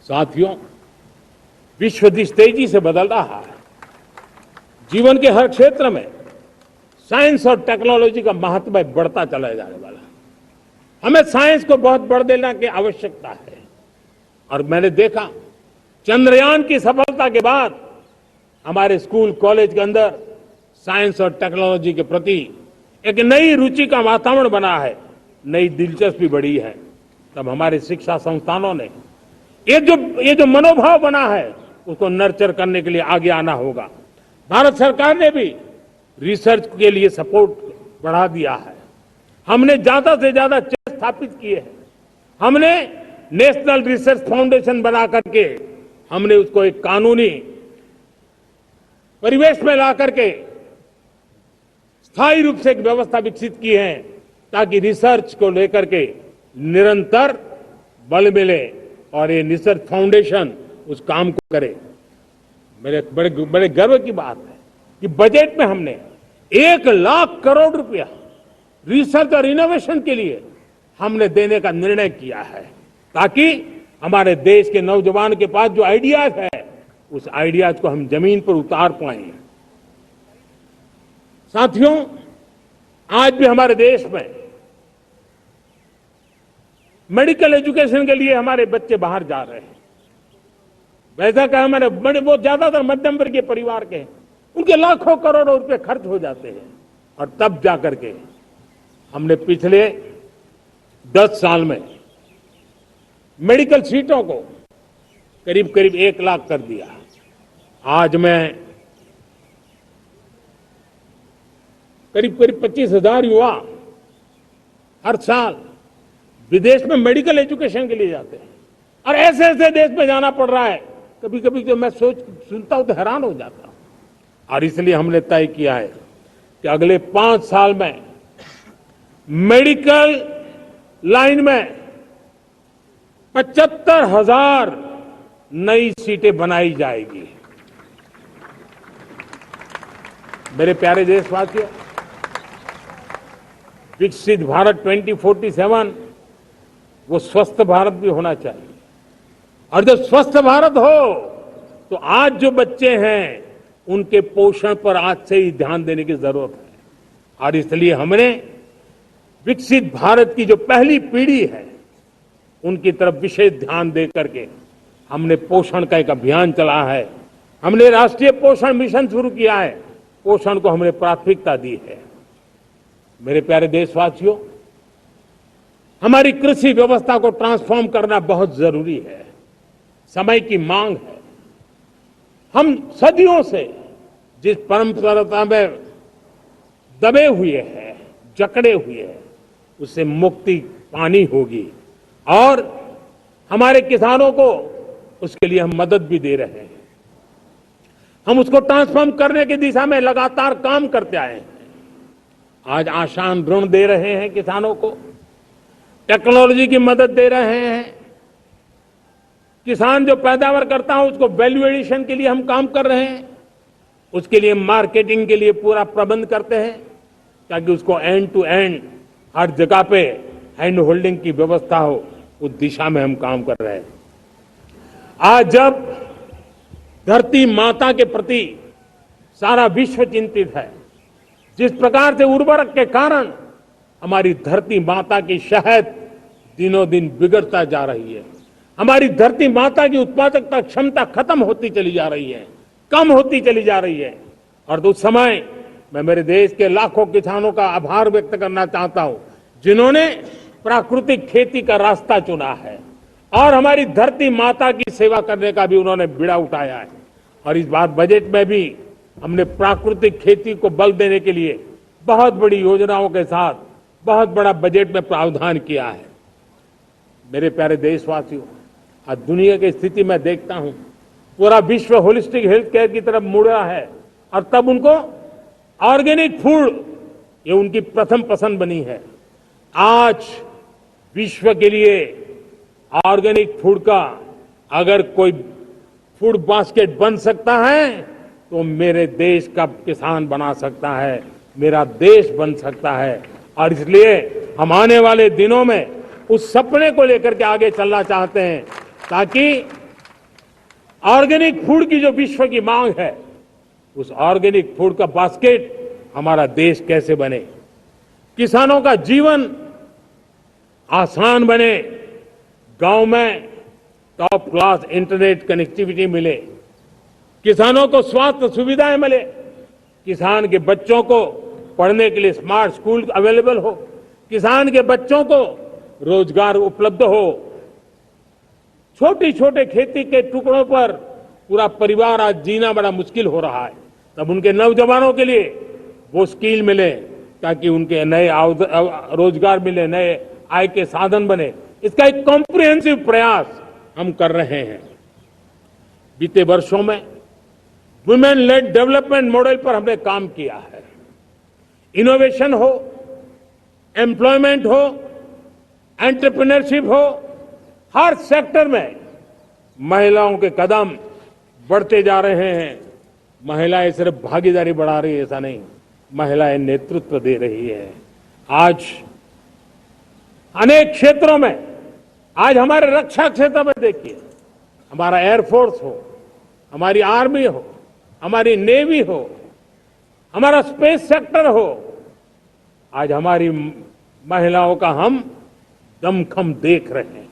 साथियों, विश्व जिस तेजी से बदल रहा है, जीवन के हर क्षेत्र में साइंस और टेक्नोलॉजी का महत्व बढ़ता चला जाने वाला है। हमें साइंस को बहुत बढ़ देने की आवश्यकता है। और मैंने देखा, चंद्रयान की सफलता के बाद हमारे स्कूल कॉलेज के अंदर साइंस और टेक्नोलॉजी के प्रति एक नई रुचि का वातावरण बना है, नई दिलचस्पी बढ़ी है। तब हमारे शिक्षा संस्थानों ने ये जो मनोभाव बना है, उसको नर्चर करने के लिए आगे आना होगा। भारत सरकार ने भी रिसर्च के लिए सपोर्ट बढ़ा दिया है। हमने ज्यादा से ज्यादा चेयर स्थापित किए हैं। हमने नेशनल रिसर्च फाउंडेशन बना करके हमने उसको एक कानूनी परिवेश में ला करके स्थायी रूप से एक व्यवस्था विकसित की है, ताकि रिसर्च को लेकर के निरंतर बल मिले और ये रिसर्च फाउंडेशन उस काम को करे। मेरे बड़े गर्व की बात है कि बजट में हमने 1,00,000 करोड़ रुपया रिसर्च और इनोवेशन के लिए हमने देने का निर्णय किया है, ताकि हमारे देश के नौजवान के पास जो आइडियाज है, उस आइडियाज को हम जमीन पर उतार पाए। साथियों, आज भी हमारे देश में मेडिकल एजुकेशन के लिए हमारे बच्चे बाहर जा रहे हैं। वैसा कहा मैंने, वो ज्यादातर मध्यम वर्गीय परिवार के हैं, उनके लाखों करोड़ों रुपए खर्च हो जाते हैं। और तब जाकर के हमने पिछले 10 साल में मेडिकल सीटों को करीब करीब 1,00,000 कर दिया। आज मैं करीब 25,000 युवा हर साल विदेश में मेडिकल एजुकेशन के लिए जाते हैं। और ऐसे ऐसे देश में जाना पड़ रहा है, कभी कभी तो मैं सुनता हूं तो हैरान हो जाता हूं। और इसलिए हमने तय किया है कि अगले 5 साल में मेडिकल लाइन में 75,000 नई सीटें बनाई जाएगी। मेरे प्यारे देशवासियों, विकसित भारत 2047 वो स्वस्थ भारत भी होना चाहिए। और जब स्वस्थ भारत हो, तो आज जो बच्चे हैं उनके पोषण पर आज से ही ध्यान देने की जरूरत है। और इसलिए हमने विकसित भारत की जो पहली पीढ़ी है, उनकी तरफ विशेष ध्यान दे करके हमने पोषण का एक अभियान चला है। हमने राष्ट्रीय पोषण मिशन शुरू किया है। पोषण को हमने प्राथमिकता दी है। मेरे प्यारे देशवासियों, हमारी कृषि व्यवस्था को ट्रांसफॉर्म करना बहुत जरूरी है, समय की मांग है। हम सदियों से जिस परंपरा में दबे हुए हैं, जकड़े हुए हैं, उससे मुक्ति पानी होगी। और हमारे किसानों को उसके लिए हम मदद भी दे रहे हैं। हम उसको ट्रांसफॉर्म करने की दिशा में लगातार काम करते आए हैं। आज आसान ऋण दे रहे हैं किसानों को, टेक्नोलॉजी की मदद दे रहे हैं। किसान जो पैदावार करता है उसको वैल्यू एडिशन के लिए हम काम कर रहे हैं। उसके लिए मार्केटिंग के लिए पूरा प्रबंध करते हैं, ताकि उसको एंड टू एंड हर जगह पे हैंड होल्डिंग की व्यवस्था हो। उस दिशा में हम काम कर रहे हैं। आज जब धरती माता के प्रति सारा विश्व चिंतित है, जिस प्रकार से उर्वरक के कारण हमारी धरती माता की शहद दिनों दिन बिगड़ता जा रही है, हमारी धरती माता की उत्पादकता क्षमता खत्म होती चली जा रही है, कम होती चली जा रही है। और उस समय मैं मेरे देश के लाखों किसानों का आभार व्यक्त करना चाहता हूं, जिन्होंने प्राकृतिक खेती का रास्ता चुना है और हमारी धरती माता की सेवा करने का भी उन्होंने बीड़ा उठाया है। और इस बार बजट में भी हमने प्राकृतिक खेती को बल देने के लिए बहुत बड़ी योजनाओं के साथ बहुत बड़ा बजट में प्रावधान किया है। मेरे प्यारे देशवासियों, आज दुनिया की स्थिति में देखता हूं, पूरा विश्व होलिस्टिक हेल्थ केयर की तरफ मुड़ रहा है। और तब उनको ऑर्गेनिक फूड ये उनकी प्रथम पसंद बनी है। आज विश्व के लिए ऑर्गेनिक फूड का अगर कोई फूड बास्केट बन सकता है, तो मेरे देश का किसान बना सकता है, मेरा देश बन सकता है। और इसलिए हम आने वाले दिनों में उस सपने को लेकर के आगे चलना चाहते हैं, ताकि ऑर्गेनिक फूड की जो विश्व की मांग है, उस ऑर्गेनिक फूड का बास्केट हमारा देश कैसे बने, किसानों का जीवन आसान बने, गांव में टॉप क्लास इंटरनेट कनेक्टिविटी मिले, किसानों को स्वास्थ्य सुविधाएं मिले, किसान के बच्चों को पढ़ने के लिए स्मार्ट स्कूल अवेलेबल हो, किसान के बच्चों को रोजगार उपलब्ध हो। छोटी छोटे खेती के टुकड़ों पर पूरा परिवार आज जीना बड़ा मुश्किल हो रहा है, तब उनके नौजवानों के लिए वो स्किल मिले ताकि उनके नए रोजगार मिले, नए आय के साधन बने। इसका एक कॉम्प्रिहेंसिव प्रयास हम कर रहे हैं। बीते वर्षों में वुमेन लेड डेवलपमेंट मॉडल पर हमने काम किया है। इनोवेशन हो, एम्प्लॉयमेंट हो, एंटरप्रेन्योरशिप हो, हर सेक्टर में महिलाओं के कदम बढ़ते जा रहे हैं। महिलाएं सिर्फ भागीदारी बढ़ा रही है ऐसा नहीं, महिलाएं नेतृत्व दे रही है। आज अनेक क्षेत्रों में, आज हमारे रक्षा क्षेत्र में देखिए, हमारा एयरफोर्स हो, हमारी आर्मी हो, हमारी नेवी हो, हमारा स्पेस सेक्टर हो, आज हमारी महिलाओं का हम दमखम देख रहे हैं।